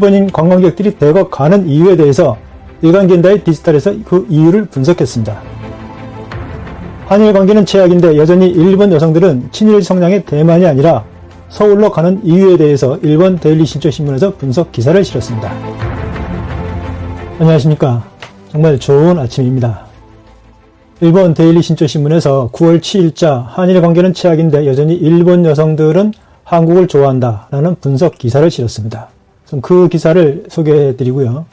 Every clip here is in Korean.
일본인 관광객들이 대거 가는 이유에 대해서 일간견다의 디지털에서 그 이유를 분석했습니다. 한일 관계는 최악인데 여전히 일본 여성들은 친일 성향의 대만이 아니라 서울로 가는 이유에 대해서 일본 데일리 신조 신문에서 분석 기사를 실었습니다. 안녕하십니까. 정말 좋은 아침입니다. 일본 데일리 신조 신문에서 9월 7일자 한일 관계는 최악인데 여전히 일본 여성들은 한국을 좋아한다 라는 분석 기사를 실었습니다. 그 기사를 소개해 드리고요.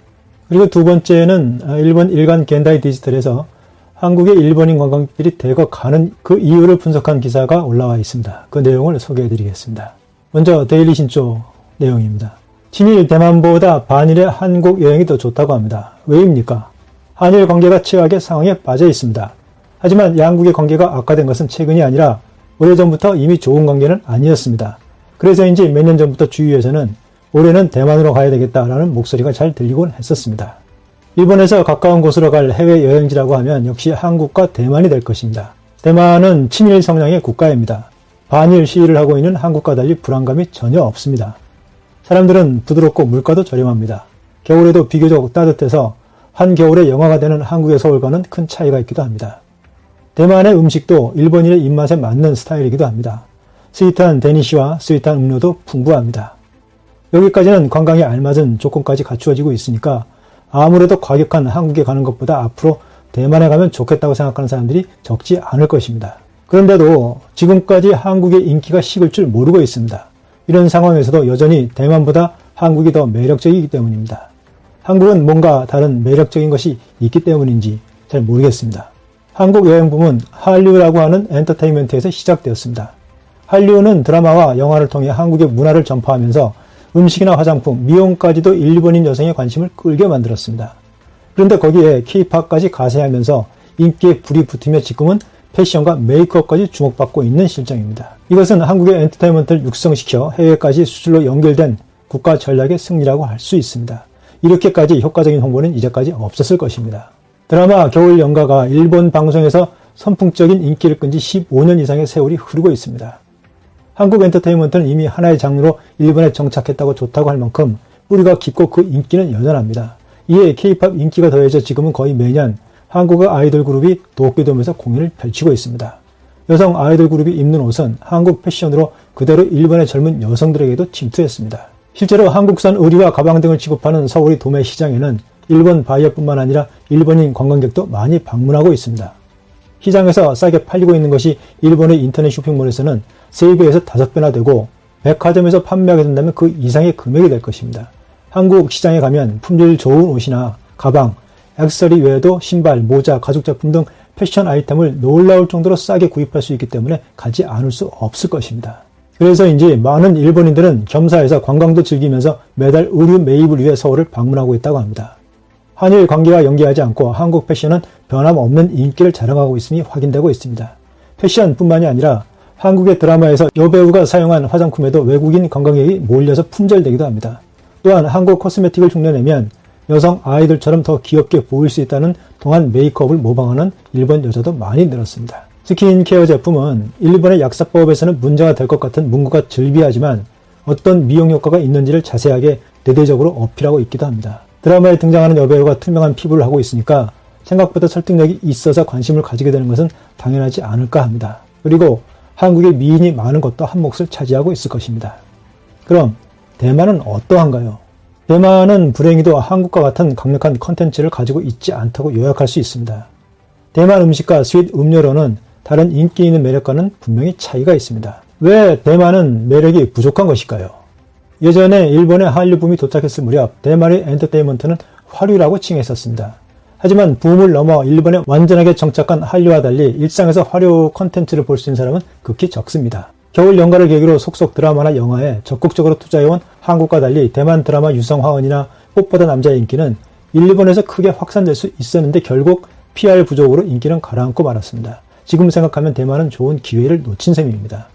그리고 두 번째는 일본 일간 겐다이 디지털에서 한국의 일본인 관광객들이 대거 가는 그 이유를 분석한 기사가 올라와 있습니다. 그 내용을 소개해 드리겠습니다. 먼저 데일리 신조 내용입니다. 친일 대만보다 반일의 한국 여행이 더 좋다고 합니다. 왜입니까? 한일 관계가 최악의 상황에 빠져 있습니다. 하지만 양국의 관계가 악화된 것은 최근이 아니라 오래전부터 이미 좋은 관계는 아니었습니다. 그래서인지 몇 년 전부터 주위에서는 올해는 대만으로 가야 되겠다라는 목소리가 잘 들리곤 했었습니다. 일본에서 가까운 곳으로 갈 해외 여행지라고 하면 역시 한국과 대만이 될 것입니다. 대만은 친일 성향의 국가입니다. 반일 시위를 하고 있는 한국과 달리 불안감이 전혀 없습니다. 사람들은 부드럽고 물가도 저렴합니다. 겨울에도 비교적 따뜻해서 한겨울에 영하가 되는 한국의 서울과는 큰 차이가 있기도 합니다. 대만의 음식도 일본인의 입맛에 맞는 스타일이기도 합니다. 스윗한 데니쉬와 스윗한 음료도 풍부합니다. 여기까지는 관광에 알맞은 조건까지 갖추어지고 있으니까 아무래도 과격한 한국에 가는 것보다 앞으로 대만에 가면 좋겠다고 생각하는 사람들이 적지 않을 것입니다. 그런데도 지금까지 한국의 인기가 식을 줄 모르고 있습니다. 이런 상황에서도 여전히 대만보다 한국이 더 매력적이기 때문입니다. 한국은 뭔가 다른 매력적인 것이 있기 때문인지 잘 모르겠습니다. 한국 여행붐은 한류라고 하는 엔터테인먼트에서 시작되었습니다. 한류는 드라마와 영화를 통해 한국의 문화를 전파하면서 음식이나 화장품, 미용까지도 일본인 여성의 관심을 끌게 만들었습니다. 그런데 거기에 K-팝까지 가세하면서 인기에 불이 붙으며 지금은 패션과 메이크업까지 주목받고 있는 실정입니다. 이것은 한국의 엔터테인먼트를 육성시켜 해외까지 수출로 연결된 국가 전략의 승리라고 할 수 있습니다. 이렇게까지 효과적인 홍보는 이제까지 없었을 것입니다. 드라마 겨울 연가가 일본 방송에서 선풍적인 인기를 끈 지 15년 이상의 세월이 흐르고 있습니다. 한국 엔터테인먼트는 이미 하나의 장르로 일본에 정착했다고 좋다고 할 만큼 뿌리가 깊고 그 인기는 여전합니다. 이에 K-팝 인기가 더해져 지금은 거의 매년 한국의 아이돌 그룹이 도쿄돔에서 공연을 펼치고 있습니다. 여성 아이돌 그룹이 입는 옷은 한국 패션으로 그대로 일본의 젊은 여성들에게도 침투했습니다. 실제로 한국산 의류와 가방 등을 취급하는 서울의 도매 시장에는 일본 바이어뿐만 아니라 일본인 관광객도 많이 방문하고 있습니다. 시장에서 싸게 팔리고 있는 것이 일본의 인터넷 쇼핑몰에서는 3배에서 5배나 되고 백화점에서 판매하게 된다면 그 이상의 금액이 될 것입니다. 한국 시장에 가면 품질 좋은 옷이나 가방, 액세서리 외에도 신발, 모자, 가죽제품 등 패션 아이템을 놀라울 정도로 싸게 구입할 수 있기 때문에 가지 않을 수 없을 것입니다. 그래서인지 많은 일본인들은 겸사해서 관광도 즐기면서 매달 의류 매입을 위해 서울을 방문하고 있다고 합니다. 한일 관계와 연계하지 않고 한국 패션은 변함없는 인기를 자랑하고 있음이 확인되고 있습니다. 패션뿐만이 아니라 한국의 드라마에서 여배우가 사용한 화장품에도 외국인 관광객이 몰려서 품절되기도 합니다. 또한 한국 코스메틱을 흉내내면 여성 아이돌처럼 더 귀엽게 보일 수 있다는 동안 메이크업을 모방하는 일본 여자도 많이 늘었습니다. 스킨케어 제품은 일본의 약사법에서는 문제가 될 것 같은 문구가 즐비하지만 어떤 미용 효과가 있는지를 자세하게 대대적으로 어필하고 있기도 합니다. 드라마에 등장하는 여배우가 투명한 피부를 하고 있으니까 생각보다 설득력이 있어서 관심을 가지게 되는 것은 당연하지 않을까 합니다. 그리고 한국에 미인이 많은 것도 한 몫을 차지하고 있을 것입니다. 그럼 대만은 어떠한가요? 대만은 불행히도 한국과 같은 강력한 컨텐츠를 가지고 있지 않다고 요약할 수 있습니다. 대만 음식과 스윗 음료로는 다른 인기 있는 매력과는 분명히 차이가 있습니다. 왜 대만은 매력이 부족한 것일까요? 예전에 일본의 한류 붐이 도착했을 무렵 대만의 엔터테인먼트는 화류라고 칭했었습니다. 하지만 붐을 넘어 일본에 완전하게 정착한 한류와 달리 일상에서 화류 콘텐츠를 볼 수 있는 사람은 극히 적습니다. 겨울 연가를 계기로 속속 드라마나 영화에 적극적으로 투자해온 한국과 달리 대만 드라마 유성화원이나 꽃보다 남자의 인기는 일본에서 크게 확산될 수 있었는데 결국 PR 부족으로 인기는 가라앉고 말았습니다. 지금 생각하면 대만은 좋은 기회를 놓친 셈입니다.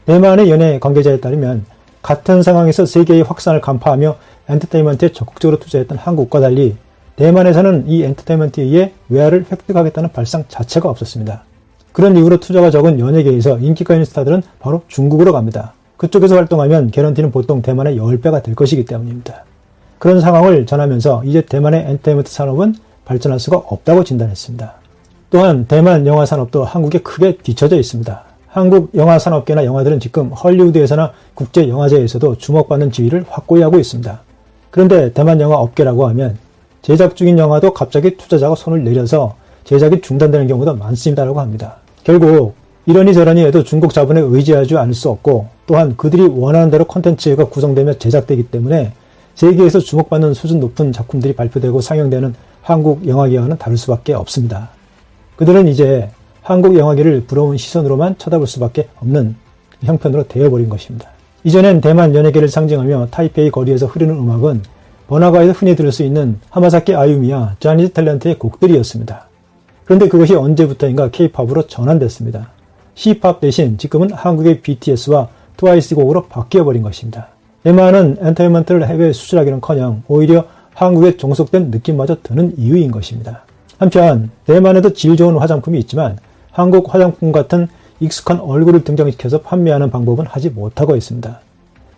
대만의 연예 관계자에 따르면 같은 상황에서 세계의 확산을 간파하며 엔터테인먼트에 적극적으로 투자했던 한국과 달리 대만에서는 이 엔터테인먼트에 의해 외화를 획득하겠다는 발상 자체가 없었습니다. 그런 이유로 투자가 적은 연예계에서 인기가 있는 스타들은 바로 중국으로 갑니다. 그쪽에서 활동하면 개런티는 보통 대만의 10배가 될 것이기 때문입니다. 그런 상황을 전하면서 이제 대만의 엔터테인먼트 산업은 발전할 수가 없다고 진단했습니다. 또한 대만 영화 산업도 한국에 크게 뒤처져 있습니다. 한국 영화 산업계나 영화들은 지금 헐리우드에서나 국제 영화제에서도 주목받는 지위를 확고히 하고 있습니다. 그런데 대만 영화 업계라고 하면 제작 중인 영화도 갑자기 투자자가 손을 내려서 제작이 중단되는 경우도 많습니다라고 합니다. 결국 이러니 저러니 해도 중국 자본에 의지하지 않을 수 없고 또한 그들이 원하는 대로 콘텐츠가 구성되며 제작되기 때문에 세계에서 주목받는 수준 높은 작품들이 발표되고 상영되는 한국 영화계와는 다를 수밖에 없습니다. 그들은 이제 한국 영화계를 부러운 시선으로만 쳐다볼 수밖에 없는 형편으로 되어버린 것입니다. 이전엔 대만 연예계를 상징하며 타이페이 거리에서 흐르는 음악은 번화가에서 흔히 들을 수 있는 하마사키 아유미와 자니즈 탤런트의 곡들이었습니다. 그런데 그것이 언제부터인가 K-팝으로 전환됐습니다. C-팝 대신 지금은 한국의 BTS와 트와이스 곡으로 바뀌어버린 것입니다. 대만은 엔터테인먼트를 해외에 수출하기는커녕 오히려 한국에 종속된 느낌마저 드는 이유인 것입니다. 한편 대만에도 질 좋은 화장품이 있지만 한국 화장품 같은 익숙한 얼굴을 등장시켜서 판매하는 방법은 하지 못하고 있습니다.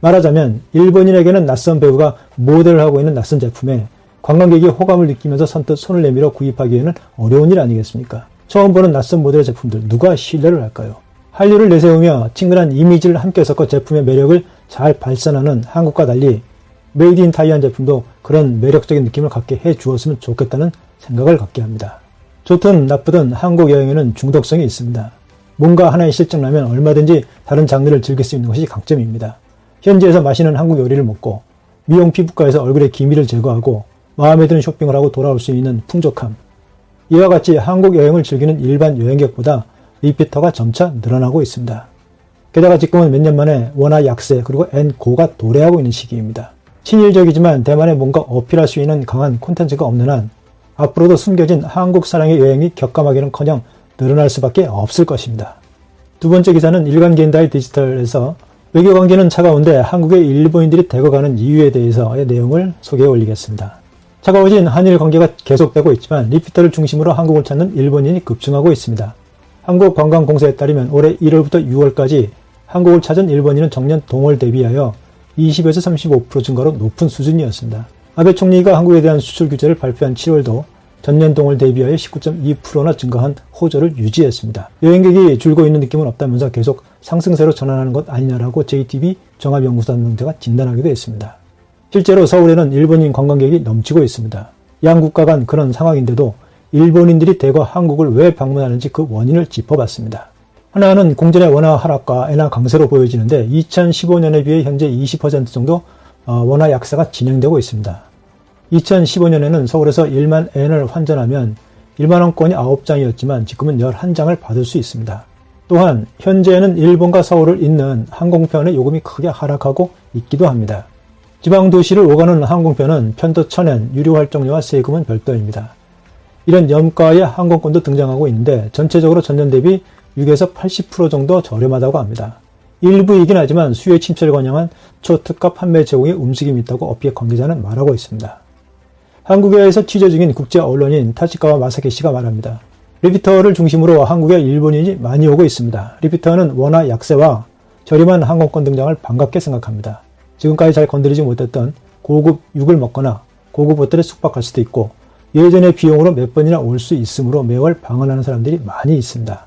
말하자면 일본인에게는 낯선 배우가 모델을 하고 있는 낯선 제품에 관광객이 호감을 느끼면서 선뜻 손을 내밀어 구입하기에는 어려운 일 아니겠습니까? 처음 보는 낯선 모델의 제품들 누가 신뢰를 할까요? 한류를 내세우며 친근한 이미지를 함께 섞어 제품의 매력을 잘 발산하는 한국과 달리 메이드 인 타이완 제품도 그런 매력적인 느낌을 갖게 해주었으면 좋겠다는 생각을 갖게 합니다. 좋든 나쁘든 한국 여행에는 중독성이 있습니다. 뭔가 하나에 실증나면 얼마든지 다른 장르를 즐길 수 있는 것이 강점입니다. 현지에서 맛있는 한국 요리를 먹고 미용 피부과에서 얼굴의 기미를 제거하고 마음에 드는 쇼핑을 하고 돌아올 수 있는 풍족함. 이와 같이 한국 여행을 즐기는 일반 여행객보다 리피터가 점차 늘어나고 있습니다. 게다가 지금은 몇 년 만에 원화 약세 그리고 엔고가 도래하고 있는 시기입니다. 친일적이지만 대만에 뭔가 어필할 수 있는 강한 콘텐츠가 없는 한 앞으로도 숨겨진 한국 사랑의 여행이 격감하기는커녕 늘어날 수밖에 없을 것입니다. 두 번째 기사는 일간겐다이 디지털에서 외교관계는 차가운데 한국에 일본인들이 대거 가는 이유에 대해서의 내용을 소개해 올리겠습니다. 차가워진 한일 관계가 계속되고 있지만 리피터를 중심으로 한국을 찾는 일본인이 급증하고 있습니다. 한국관광공사에 따르면 올해 1월부터 6월까지 한국을 찾은 일본인은 정년 동월 대비하여 20에서 35% 증가로 높은 수준이었습니다. 아베 총리가 한국에 대한 수출 규제를 발표한 7월도 전년 동월 대비하여 19.2%나 증가한 호조를 유지했습니다. 여행객이 줄고 있는 느낌은 없다면서 계속 상승세로 전환하는 것 아니냐라고 JTB 종합연구소단체가 진단하기도 했습니다. 실제로 서울에는 일본인 관광객이 넘치고 있습니다. 양 국가 간 그런 상황인데도 일본인들이 대거 한국을 왜 방문하는지 그 원인을 짚어봤습니다. 하나는 공전의 원화 하락과 엔화 강세로 보여지는데 2015년에 비해 현재 20% 정도 원화 약세가 진행되고 있습니다. 2015년에는 서울에서 1만 엔을 환전하면 1만원권이 9장이었지만 지금은 11장을 받을 수 있습니다. 또한 현재는 일본과 서울을 잇는 항공편의 요금이 크게 하락하고 있기도 합니다. 지방도시를 오가는 항공편은 편도 1000엔, 유료 활정료와 세금은 별도입니다. 이런 염가의 항공권도 등장하고 있는데 전체적으로 전년 대비 6에서 80% 정도 저렴하다고 합니다. 일부이긴 하지만 수요의 침체를 겨냥한 초특가 판매 제공의 움직임이 있다고 업계 관계자는 말하고 있습니다. 한국에서 취재 중인 국제 언론인 타치카와 마사키 씨가 말합니다. 리피터를 중심으로 한국에 일본인이 많이 오고 있습니다. 리피터는 원화 약세와 저렴한 항공권 등장을 반갑게 생각합니다. 지금까지 잘 건드리지 못했던 고급 육을 먹거나 고급 호텔에 숙박할 수도 있고 예전의 비용으로 몇 번이나 올 수 있으므로 매월 방문하는 사람들이 많이 있습니다.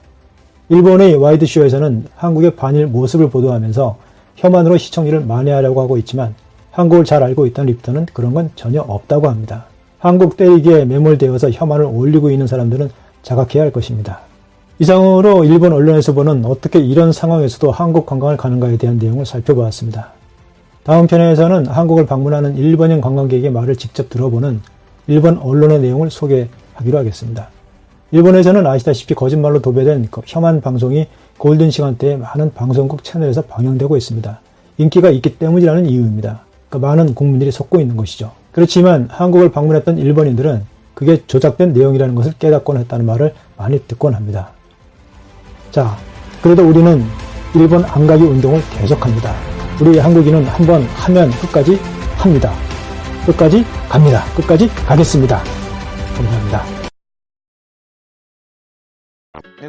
일본의 와이드쇼에서는 한국의 반일 모습을 보도하면서 혐한으로 시청률을 만회하려고 하고 있지만 한국을 잘 알고 있던 리피터는 그런 건 전혀 없다고 합니다. 한국 때리기에 매몰되어서 혐한을 올리고 있는 사람들은 자각해야 할 것입니다. 이상으로 일본 언론에서 보는 어떻게 이런 상황에서도 한국 관광을 가는가에 대한 내용을 살펴보았습니다. 다음 편에서는 한국을 방문하는 일본인 관광객의 말을 직접 들어보는 일본 언론의 내용을 소개하기로 하겠습니다. 일본에서는 아시다시피 거짓말로 도배된 혐한 방송이 골든 시간대에 많은 방송국 채널에서 방영되고 있습니다. 인기가 있기 때문이라는 이유입니다. 그러니까 많은 국민들이 속고 있는 것이죠. 그렇지만 한국을 방문했던 일본인들은 그게 조작된 내용이라는 것을 깨닫곤 했다는 말을 많이 듣곤 합니다. 자, 그래도 우리는 일본 안 가기 운동을 계속합니다. 우리 한국인은 한번 하면 끝까지 합니다. 끝까지 갑니다. 끝까지 가겠습니다. 감사합니다.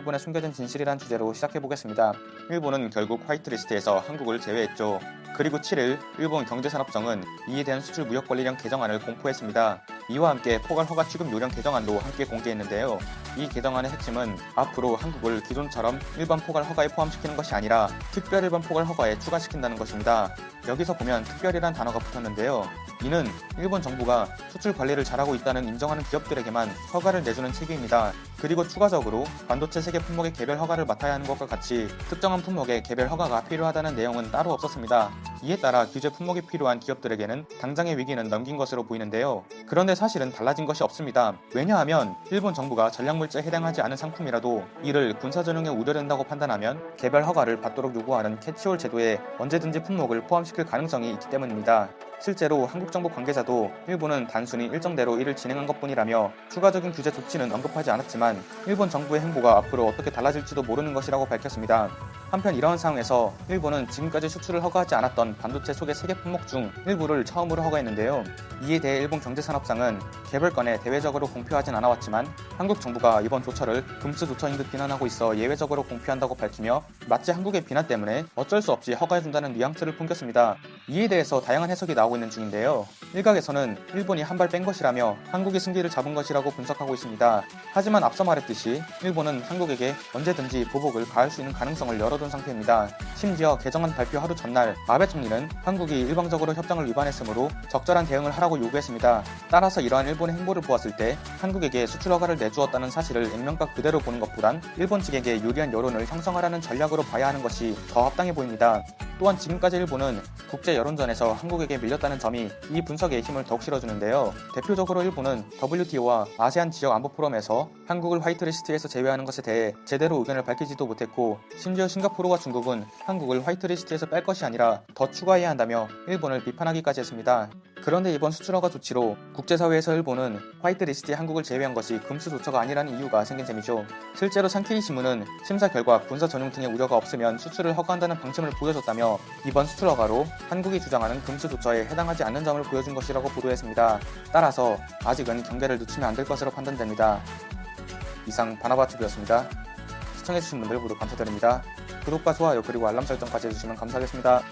일본의 숨겨진 진실이란 주제로 시작해보겠습니다. 일본은 결국 화이트리스트에서 한국을 제외했죠. 그리고 7일 일본 경제산업청은 이에 대한 수출 무역관리령 개정안을 공포했습니다. 이와 함께 포괄 허가 취급 요령 개정안도 함께 공개했는데요. 이 개정안의 핵심은 앞으로 한국을 기존처럼 일반 포괄 허가에 포함시키는 것이 아니라 특별 일반 포괄 허가에 추가시킨다는 것입니다. 여기서 보면 특별이란 단어가 붙었는데요. 이는 일본 정부가 수출 관리를 잘하고 있다는 인정하는 기업들에게만 허가를 내주는 체계입니다. 그리고 추가적으로 반도체 세계 품목의 개별 허가를 맡아야 하는 것과 같이 특정한 품목의 개별 허가가 필요하다는 내용은 따로 없었습니다. 이에 따라 규제 품목이 필요한 기업들에게는 당장의 위기는 넘긴 것으로 보이는데요. 그런데 사실은 달라진 것이 없습니다. 왜냐하면 일본 정부가 전략물자에 해당하지 않은 상품이라도 이를 군사 전용에 우려된다고 판단하면 개별 허가를 받도록 요구하는 캐치홀 제도에 언제든지 품목을 포함시킬 가능성이 있기 때문입니다. 실제로 한국 정부 관계자도 일본은 단순히 일정대로 이를 진행한 것뿐이라며 추가적인 규제 조치는 언급하지 않았지만 일본 정부의 행보가 앞으로 어떻게 달라질지도 모르는 것이라고 밝혔습니다. 한편 이러한 상황에서 일본은 지금까지 수출을 허가하지 않았던 반도체 소개 3개 품목 중 일부를 처음으로 허가했는데요. 이에 대해 일본 경제산업상은 개별건에 대외적으로 공표하진 않아왔지만 한국 정부가 이번 조처를 금수 조처인 듯 비난하고 있어 예외적으로 공표한다고 밝히며 마치 한국의 비난 때문에 어쩔 수 없이 허가해준다는 뉘앙스를 풍겼습니다. 이에 대해서 다양한 해석이 나오고 있는 중인데요. 일각에서는 일본이 한 발 뺀 것이라며 한국이 승기를 잡은 것이라고 분석하고 있습니다. 하지만 앞서 말했듯이 일본은 한국에게 언제든지 보복을 가할 수 있는 가능성을 열어둔 상태입니다. 심지어 개정안 발표 하루 전날 아베 총리는 한국이 일방적으로 협정을 위반했으므로 적절한 대응을 하라고 요구했습니다. 따라서 이러한 일본의 행보를 보았을 때 한국에게 수출 허가를 내주었다는 사실을 액면가 그대로 보는 것보단 일본 측에게 유리한 여론을 형성하라는 전략으로 봐야 하는 것이 더 합당해 보입니다. 또한 지금까지 일본은 국제 여론전에서 한국에게 밀렸다는 점이 이 분석에 힘을 더욱 실어주는데요. 대표적으로 일본은 WTO와 아세안 지역 안보 포럼에서 한국을 화이트리스트에서 제외하는 것에 대해 제대로 의견을 밝히지도 못했고 심지어 싱가포르와 중국은 한국을 화이트리스트에서 뺄 것이 아니라 더 추가해야 한다며 일본을 비판하기까지 했습니다. 그런데 이번 수출허가 조치로 국제사회에서 일본은 화이트리스트에 한국을 제외한 것이 금수 조처가 아니라는 이유가 생긴 셈이죠. 실제로 산케이 신문은 심사 결과 군사 전용 등의 우려가 없으면 수출을 허가한다는 방침을 보여줬다며 이번 수출 허가로 한국이 주장하는 금수 조처에 해당하지 않는 점을 보여준 것이라고 보도했습니다. 따라서 아직은 경계를 늦추면 안 될 것으로 판단됩니다. 이상 바나바튜브였습니다. 시청해주신 분들 모두 감사드립니다. 구독과 좋아요 그리고 알람 설정까지 해주시면 감사하겠습니다.